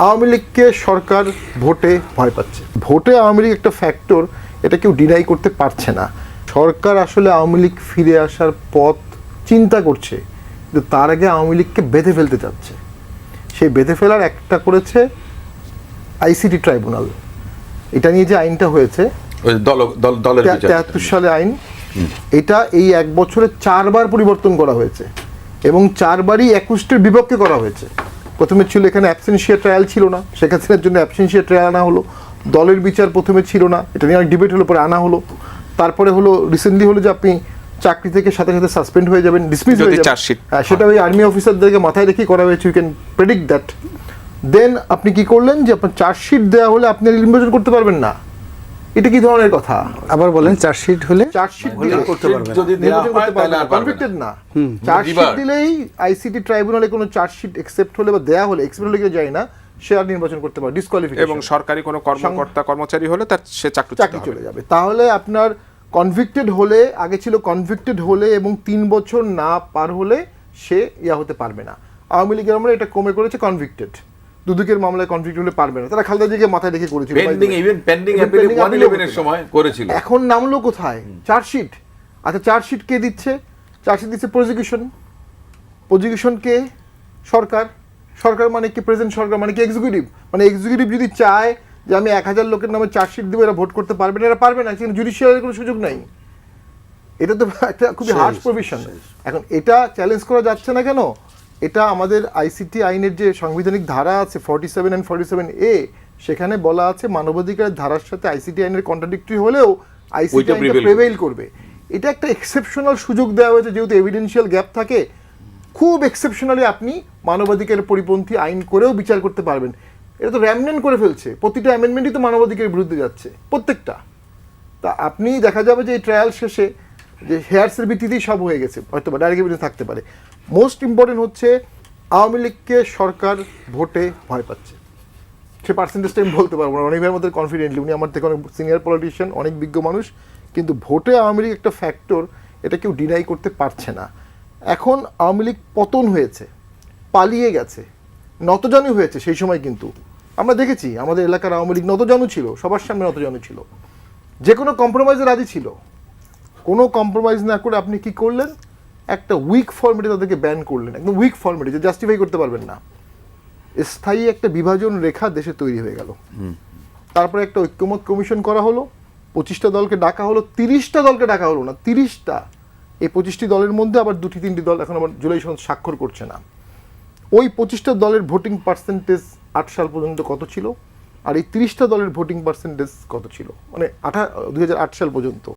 আওয়ামী লীগকে সরকার ভোটে ভয় পাচ্ছে। ভোটে আওয়ামী লীগ একটা ফ্যাক্টর, এটা কেউ ডিনাই করতে পারছে না। সরকার আসলে আওয়ামী লীগ ফিরে আসার পথ চিন্তা করছে, কিন্তু তার আগে আওয়ামী লীগকে বেঁধে ফেলতে চাচ্ছে। সেই বেঁধে ফেলার একটা করেছে আইসিটি ট্রাইব্যুনাল। এটা নিয়ে যে আইনটা হয়েছে 73 সালে আইন, এটা এই এক বছরে 4 বার পরিবর্তন করা হয়েছে এবং 4 বারই 21-টির বিপক্ষে করা হয়েছে। প্রথমে ছিল এখানে অ্যাবসেন্সিয়া ট্রায়াল ছিল না, শেখ হাসিনার জন্য অ্যাবসেন্সিয়া ট্রায়াল আনা হলো। দলের বিচার প্রথমে ছিল না, এটা নিয়ে অনেক ডিবেট হলো, পরে আনা হলো। তারপরে হলো রিসেন্টলি হলো যে আপনি চাকরি থেকে সাথে সাথে সাসপেন্ড হয়ে যাবেন, ডিসমিস হয়ে যাবেন। হ্যাঁ, সেটা ওই আর্মি অফিসারদেরকে মাথায় রেখে করা হয়েছে, ইউ ক্যান প্রেডিক্ট দ্যাট। দেন আপনি কি করলেন যে আপনার চার্জশিট দেওয়া হলে আপনি নির্বাচন করতে পারবেন না। এটা কি ধরনের কথা? আবার বলেন, চার্জশিট হলে চার্জশিট দিলে করতে পারবেন, যদি নির্বাচন করতে পারবেন না, কনভিক্টেড না। চার্জশিট দিলেই আইসিটি ট্রাইব্যুনালে কোনো চার্জশিট অ্যাকসেপ্ট হলে বা দেয়া হলে, অ্যাকসেপ্ট হলে কেউ যায় না, সে আর নির্বাচন করতে পারে, ডিসকোয়ালিফিকেশন। এবং সরকারি কোনো কর্মকর্তা কর্মচারী হলে তার সে চাকরি চলে যাবে। তাহলে আপনার কনভিক্টেড হলে, আগে ছিল কনভিক্টেড হলে এবং 3 বছর না পার হলে সে ইয়া হতে পারবে না। আওয়ামী লীগের আমরা এটা কমে করেছে কনভিক্টেড, দুদকের মামলায় কনভিক্ট হলে পারবে না। তারা খালেদা জিয়াকে মাথায় রেখে করেছিল, পেন্ডিং অ্যাপিল 111 এর সময় করেছিল। এখন নামলো কোথায়? চার্জশিট। আচ্ছা, চার্জশিট কে দিচ্ছে? চার্জশিট দিচ্ছে প্রসিকিউশন। প্রসিকিউশন কে? সরকার। সরকার মানে কি? প্রেজেন্ট সরকার মানে কি? এক্সিকিউটিভ। মানে এক্সিকিউটিভ যদি চায় যে আমি 1000 লোকের নামে চার্জশিট দেবো, এরা ভোট করতে পারবে না, এরা পারবে না, কিন্তু জুডিশিয়ালের কোনো সুযোগ নাই। এটা তো একটা খুবই হার্শ প্রভিশন। এখন এটা চ্যালেঞ্জ করা যাচ্ছে না কেন? এটা আমাদের আইসিটি আইনের যে সাংবিধানিক ধারা আছে 47 and 47A, সেখানে বলা আছে মানবাধিকারের ধারার সাথে আইসিটি আইনের কন্ট্রাডিক্টরি হলেও আইসিটি আইনটা প্রিভেইল করবে। এটা একটা এক্সেপশনাল সুযোগ দেওয়া হয়েছে, যেহেতু এভিডেন্সিয়াল গ্যাপ থাকে। খুব এক্সেপশনালি আপনি মানবাধিকারের পরিপন্থী আইন করেও বিচার করতে পারবেন। এটা তো র্যামনেন্ট করে ফেলছে, প্রতিটা অ্যামেন্ডমেন্টই তো মানবাধিকারের বিরুদ্ধে যাচ্ছে, প্রত্যেকটা। তা আপনি দেখা যাবে যে এই ট্রায়াল শেষে যে হেয়ার্সের ভিত্তিতেই সব হয়ে গেছে, হয়তো বা ডাইরেক্ট এভিডেন্স থাকতে পারে। মোস্ট ইম্পর্টেন্ট হচ্ছে আওয়ামী লীগকে সরকার ভোটে ভয় পাচ্ছে। সে পার্সেন্টেজটা আমি বলতে পারবো না, অনেক ভাইয়ের মধ্যে কনফিডেন্টলি, উনি আমার থেকে অনেক সিনিয়র পলিটিশিয়ান, অনেক বিজ্ঞ মানুষ, কিন্তু ভোটে আওয়ামী লীগ একটা ফ্যাক্টর, এটা কেউ ডিনাই করতে পারছে না। এখন আওয়ামী লীগ পতন হয়েছে, পালিয়ে গেছে, নতজানু হয়েছে। সেই সময় কিন্তু আমরা দেখেছি আমাদের এলাকার আওয়ামী লীগ নতজানু ছিল, সবার সামনে নতজানু ছিল, যে কোনো কম্প্রোমাইজে রাজি ছিল। কোনো কম্প্রোমাইজ না করে আপনি কি করলেন? একটা উইক ফর্মেটে তাদেরকে ব্যান করলেন, একদম উইক ফর্মেটে, যে জাস্টিফাই করতে পারবেন না। স্থায়ী একটা বিভাজন রেখা দেশে তৈরি হয়ে গেল। তারপরে একটা ঐক্যমত কমিশন করা হলো, 25টা দলকে ডাকা হলো, 30টা দলকে ডাকা হলো না, 30টা। এই 25টি দলের মধ্যে আবার 2-3টি দল এখন আবার জুলাই সনদ স্বাক্ষর করছে না। ওই 25টা দলের ভোটিং পার্সেন্টেজ 8 সাল পর্যন্ত কত ছিল, আর এই 30টা দলের ভোটিং পার্সেন্টেজ কত ছিল, মানে 2008 সাল পর্যন্ত।